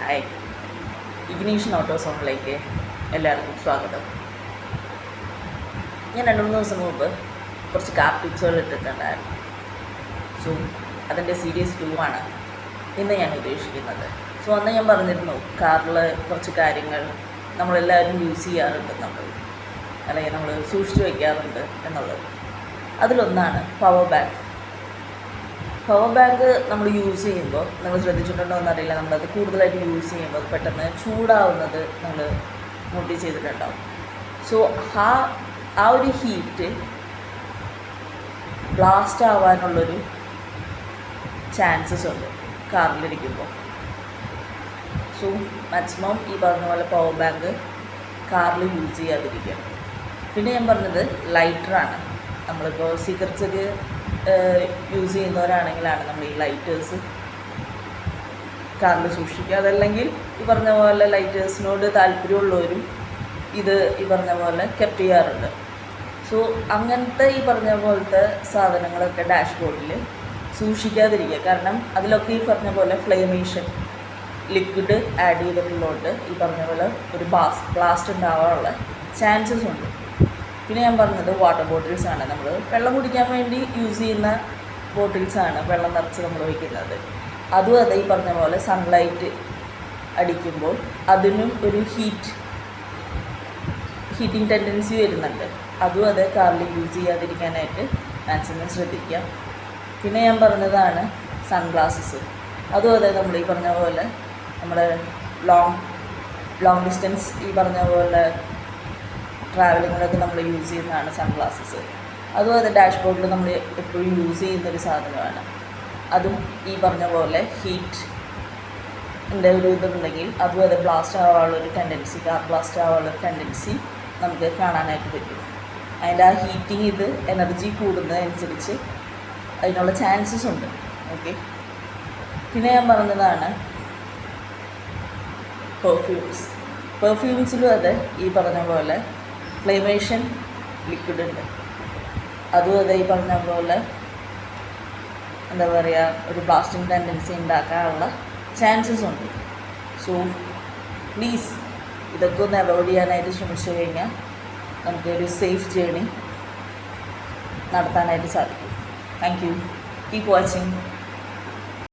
Hi, ignition ഓട്ടോസോണിലേക്ക് എല്ലാവർക്കും സ്വാഗതം. ഞാൻ 2-3 ദിവസം മുമ്പ് കുറച്ച് കാർ ടിപ്സുകൾ ഇട്ടിട്ടുണ്ടായിരുന്നു. സോ അതിൻ്റെ സീരീസ് 2 ആണ് ഇന്ന് ഞാൻ ഉദ്ദേശിക്കുന്നത്. സോ അന്ന് ഞാൻ പറഞ്ഞിരുന്നു കാറിൽ കുറച്ച് കാര്യങ്ങൾ നമ്മളെല്ലാവരും യൂസ് ചെയ്യാറുണ്ട്, അല്ലെങ്കിൽ നമ്മൾ സൂക്ഷിച്ച് വയ്ക്കാറുണ്ട് എന്നുള്ളത്. അതിലൊന്നാണ് പവർ ബാങ്ക്. പവർ ബാങ്ക് നമ്മൾ യൂസ് ചെയ്യുമ്പോൾ നിങ്ങൾ ശ്രദ്ധിച്ചിട്ടുണ്ടോ എന്നറിയില്ല, നമ്മളത് കൂടുതലായിട്ട് യൂസ് ചെയ്യുമ്പോൾ പെട്ടെന്ന് ചൂടാവുന്നത് നമ്മൾ നോട്ടീസ് ചെയ്തിട്ടുണ്ടാവും. സോ ആ ഒരു ഹീറ്റ് ബ്ലാസ്റ്റ് ആവാനുള്ളൊരു ചാൻസസ് ഉണ്ട് കാറിലിരിക്കുമ്പോൾ. സോ മാക്സിമം ഈ പറഞ്ഞ പോലെ പവർ ബാങ്ക് കാറിൽ യൂസ് ചെയ്യാതിരിക്കുക. പിന്നെ ഞാൻ പറഞ്ഞത് ലൈറ്ററാണ്. നമ്മളിപ്പോൾ സിഗരറ്റ്സൊക്കെ യൂസ് ചെയ്യുന്നവരാണെങ്കിലാണ് നമ്മൾ ഈ ലൈറ്റേഴ്സ് കാറിൽ സൂക്ഷിക്കുക. അതല്ലെങ്കിൽ ഈ പറഞ്ഞ പോലെ ലൈറ്റേഴ്സിനോട് താല്പര്യമുള്ളവരും ഇത് ഈ പറഞ്ഞ പോലെ കെപ്റ്റ് ചെയ്യാറുണ്ട്. സോ അങ്ങനത്തെ ഈ പറഞ്ഞ പോലത്തെ സാധനങ്ങളൊക്കെ ഡാഷ്ബോർഡിൽ സൂക്ഷിക്കാതിരിക്കുക. കാരണം അതിലൊക്കെ ഈ പറഞ്ഞ പോലെ ഫ്ലെയിമേഷൻ ലിക്വിഡ് ആഡ് ചെയ്തിട്ടുള്ളതുകൊണ്ട് ഈ പറഞ്ഞ പോലെ ഒരു ബ്ലാസ്റ്റ് ഉണ്ടാവാനുള്ള ചാൻസസ് ഉണ്ട്. പിന്നെ ഞാൻ പറഞ്ഞത് വാട്ടർ ബോട്ടിൽസാണ്. നമ്മൾ വെള്ളം കുടിക്കാൻ വേണ്ടി യൂസ് ചെയ്യുന്ന ബോട്ടിൽസാണ് വെള്ളം നിറച്ച് നമ്മൾ വയ്ക്കുന്നത്. അതും അതെ, ഈ പറഞ്ഞ പോലെ സൺലൈറ്റ് അടിക്കുമ്പോൾ അതിനും ഒരു ഹീറ്റിംഗ് ടെൻഡൻസി വരുന്നുണ്ട്. അതും അതെ, കാറിൽ യൂസ് ചെയ്യാതിരിക്കാനായിട്ട് മാക്സിമം ശ്രദ്ധിക്കുക. പിന്നെ ഞാൻ പറഞ്ഞതാണ് സൺഗ്ലാസസ്. അതും അതെ, നമ്മൾ ഈ പറഞ്ഞ പോലെ നമ്മുടെ ലോങ് ഡിസ്റ്റൻസ് ഈ പറഞ്ഞ പോലെ ട്രാവലിങ്ങിലൊക്കെ നമ്മൾ യൂസ് ചെയ്യുന്നതാണ് സൺഗ്ലാസസ്. അതും അത് ഡാഷ്ബോർഡിൽ നമ്മൾ എപ്പോഴും യൂസ് ചെയ്യുന്നൊരു സാധനമാണ്. അതും ഈ പറഞ്ഞ പോലെ ഹീറ്റിൻ്റെ ഒരു ഇതുണ്ടെങ്കിൽ അതും അത് ബ്ലാസ്റ്റ് ആവാനുള്ളൊരു ടെൻഡൻസി, കാർ ബ്ലാസ്റ്റ് ആവാനുള്ളൊരു ടെൻഡൻസി നമുക്ക് കാണാനായിട്ട് പറ്റും. അതിൻ്റെ ആ ഹീറ്റിംഗ് ഇത് എനർജി കൂടുന്നതനുസരിച്ച് അതിനുള്ള ചാൻസസ് ഉണ്ട്. ഓക്കെ, പിന്നെ ഞാൻ പറഞ്ഞതാണ് പെർഫ്യൂംസിലും അത് ഈ പറഞ്ഞ പോലെ ഫ്ലെയിമേഷൻ ലിക്വിഡ് ഉണ്ട്. അതും അതെ, ഈ പറഞ്ഞ പോലെ എന്താ പറയുക, ഒരു ബ്ലാസ്റ്റിംഗ് ടെൻഡൻസി ഉണ്ടാക്കാനുള്ള ചാൻസസ് ഉണ്ട്. സോ പ്ലീസ് ഇതൊക്കെ ഒന്ന് അവോയ്ഡ് ചെയ്യാനായിട്ട് ശ്രമിച്ചു കഴിഞ്ഞാൽ നമുക്കൊരു സേഫ് ജേർണി നടത്താനായിട്ട് സാധിക്കും. Thank you. Keep watching.